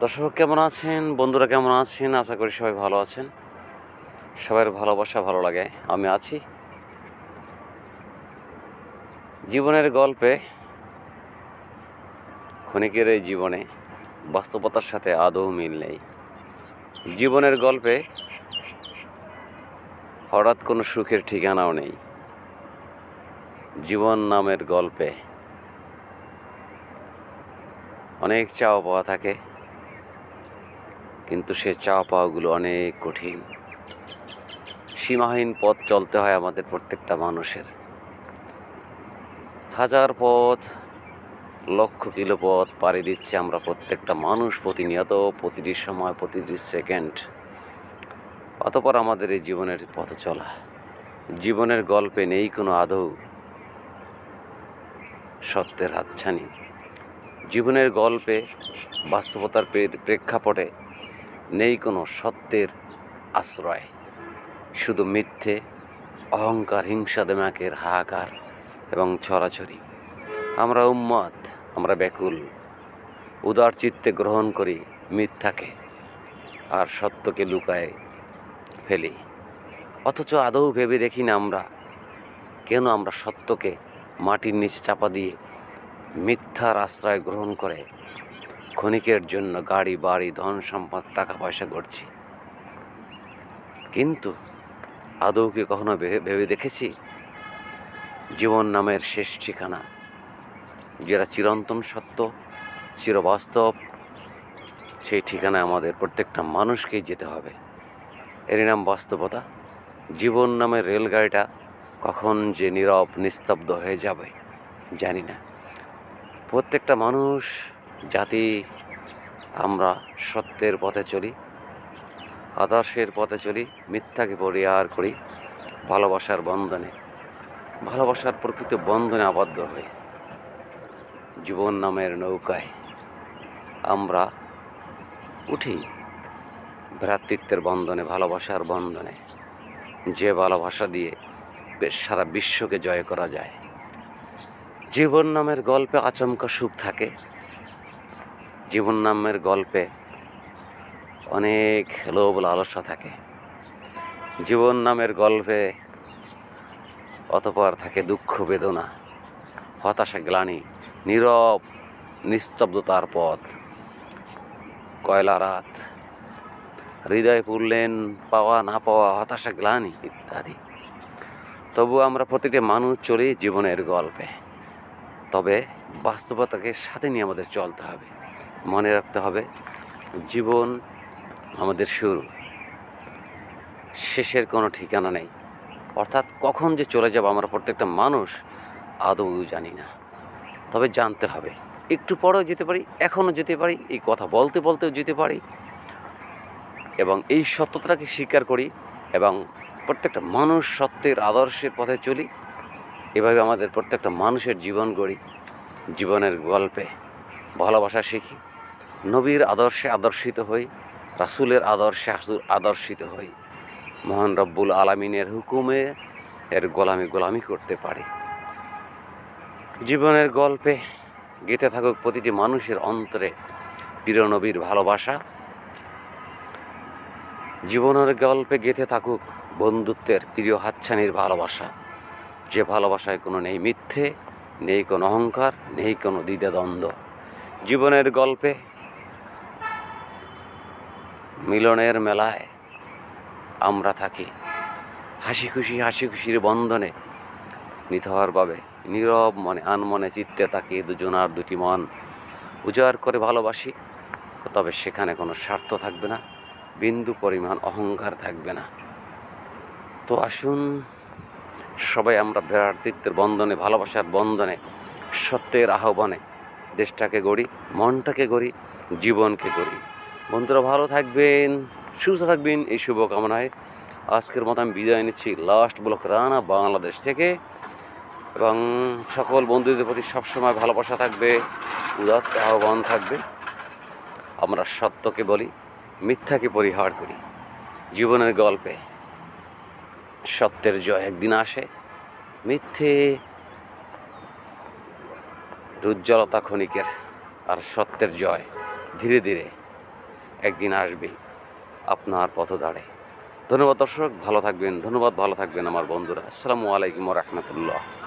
দর্শক কেমন আছেন, বন্ধুরা কেমন আছেন? আশা করি সবাই ভালো আছেন। সবার ভালোবাসা ভালো লাগে। আমি আছি। জীবনের গল্পে ক্ষণিকের এই জীবনে বাস্তবতার সাথে আদৌ মিল নেই। জীবনের গল্পে হঠাৎ কোনো সুখের ঠিকানাও নেই। জীবন নামের গল্পে অনেক চাওয়া পাওয়া থাকে, কিন্তু সে চাওয়া পাওয়াগুলো অনেক কঠিন। সীমাহীন পথ চলতে হয় আমাদের প্রত্যেকটা মানুষের। হাজার পথ, লক্ষ কিলো পথ পাড়ি দিচ্ছে আমরা প্রত্যেকটা মানুষ প্রতিনিয়ত, প্রতিটি সময়, প্রতিটি সেকেন্ড। অতঃপর আমাদের এই জীবনের পথ চলা, জীবনের গল্পে নেই কোনো আদৌ সত্যের হাতছানি। জীবনের গল্পে বাস্তবতার প্রেক্ষাপটে নেই কোনো সত্যের আশ্রয়, শুধু মিথ্যে, অহংকার, হিংসা, দেমাকের হাহাকার এবং ছড়াছড়ি। আমরা উম্মাদ, আমরা ব্যাকুল, উদার চিত্তে গ্রহণ করি মিথ্যাকে আর সত্যকে লুকায়ে ফেলি। অথচ আদৌ ভেবে দেখি না আমরা কেন আমরা সত্যকে মাটির নিচে চাপা দিয়ে মিথ্যার আশ্রয় গ্রহণ করে ক্ষণিকের জন্য গাড়ি, বাড়ি, ধন সম্পদ, টাকা পয়সা গড়ছি। কিন্তু আদৌ কি কখনো ভেবে দেখেছি জীবন নামের শেষ ঠিকানা, যেটা চিরন্তন সত্য, চিরবাস্তব, সেই ঠিকানায় আমাদের প্রত্যেকটা মানুষকেই যেতে হবে। এরই নাম বাস্তবতা। জীবন নামের রেলগাড়িটা কখন যে নীরব নিস্তব্ধ হয়ে যাবে জানি না। প্রত্যেকটা মানুষ জাতি আমরা সত্যের পথে চলি, আদর্শের পথে চলি, মিথ্যাকে পরিহার করি, ভালোবাসার বন্ধনে, ভালোবাসার প্রকৃত বন্ধনে আবদ্ধ হই। জীবন নামের নৌকায় আমরা উঠি ভ্রাতৃত্বের বন্ধনে, ভালোবাসার বন্ধনে, যে ভালোবাসা দিয়ে সারা বিশ্বকে জয় করা যায়। জীবন নামের গল্পে আচমকা সুখ থাকে। জীবন নামের গল্পে অনেক লোভ লালসা থাকে। জীবন নামের গল্পে অতঃপর থাকে দুঃখ, বেদনা, হতাশা, গ্লানি, নীরব নিস্তব্ধতার পথ, কয়লা রাত, হৃদয় পুরলেন, পাওয়া না পাওয়া, হতাশা, গ্লানি ইত্যাদি। তবু আমরা প্রতিটি মানুষ চলি জীবনের গল্পে। তবে বাস্তবতাকে সাথে নিয়ে আমাদের চলতে হবে। মনে রাখতে হবে জীবন আমাদের শুরু, শেষের কোনো ঠিকানা নেই। অর্থাৎ কখন যে চলে যাব আমরা প্রত্যেকটা মানুষ আদৌ জানি না। তবে জানতে হবে একটু পরেও যেতে পারি, এখনও যেতে পারি, এই কথা বলতে বলতেও যেতে পারি, এবং এই সত্যতাকে স্বীকার করি এবং প্রত্যেকটা মানুষ সত্যের আদর্শের পথে চলি। এভাবে আমাদের প্রত্যেকটা মানুষের জীবন গড়ি। জীবনের গল্পে ভালোবাসা শিখি, নবীর আদর্শে আদর্শিত হই, রাসূলের আদর্শে আদর্শিত হই, মহান রব্বুল আলামিনের হুকুমে এর গোলামি করতে পারি। জীবনের গল্পে গেঁথে থাকুক প্রতিটি মানুষের অন্তরে প্রিয় নবীর ভালোবাসা। জীবনের গল্পে গেঁথে থাকুক বন্ধুত্বের প্রিয় হাতছানির ভালোবাসা, যে ভালোবাসায় কোনো নেই মিথ্যে, নেই কোনো অহংকার, নেই কোনো দ্বিধাদ্বন্দ্ব। জীবনের গল্পে মিলনের মেলায় আমরা থাকি হাসি খুশির বন্ধনে, নিথরভাবে নীরব মনে, আনমনে চিত্তে তাকিয়ে দুজনার দুটি মন উজাড় করে ভালোবাসি। তবে সেখানে কোনো স্বার্থ থাকবে না, বিন্দু পরিমাণ অহংকার থাকবে না। তো আসুন সবাই আমরা ভ্রাতৃত্বের বন্ধনে, ভালোবাসার বন্ধনে, সত্যের আহ্বানে দেশটাকে গড়ি, মনটাকে গড়ি, জীবনকে গড়ি। বন্ধুরা ভালো থাকবেন, সুস্থ থাকবেন, এই শুভকামনায় আজকের মতো আমি বিদায় নিচ্ছি লাস্ট ব্লক রানা বাংলাদেশ থেকে। এবং সকল বন্ধুদের প্রতি সবসময় ভালোবাসা থাকবে, উদাত্ত আহ্বান থাকবে। আমরা সত্যকে বলি, মিথ্যাকে পরিহার করি। জীবনের গল্পে সত্যের জয় একদিন আসে, মিথ্যে উজ্জ্বলতা ক্ষণিকের, আর সত্যের জয় ধীরে ধীরে একদিন আসবেই আপনার পথদ্বারে। ধন্যবাদ দর্শক, ভালো থাকবেন। ধন্যবাদ, ভালো থাকবেন আমার বন্ধুরা। আসসালামু আলাইকুম ওয়া রাহমাতুল্লাহ।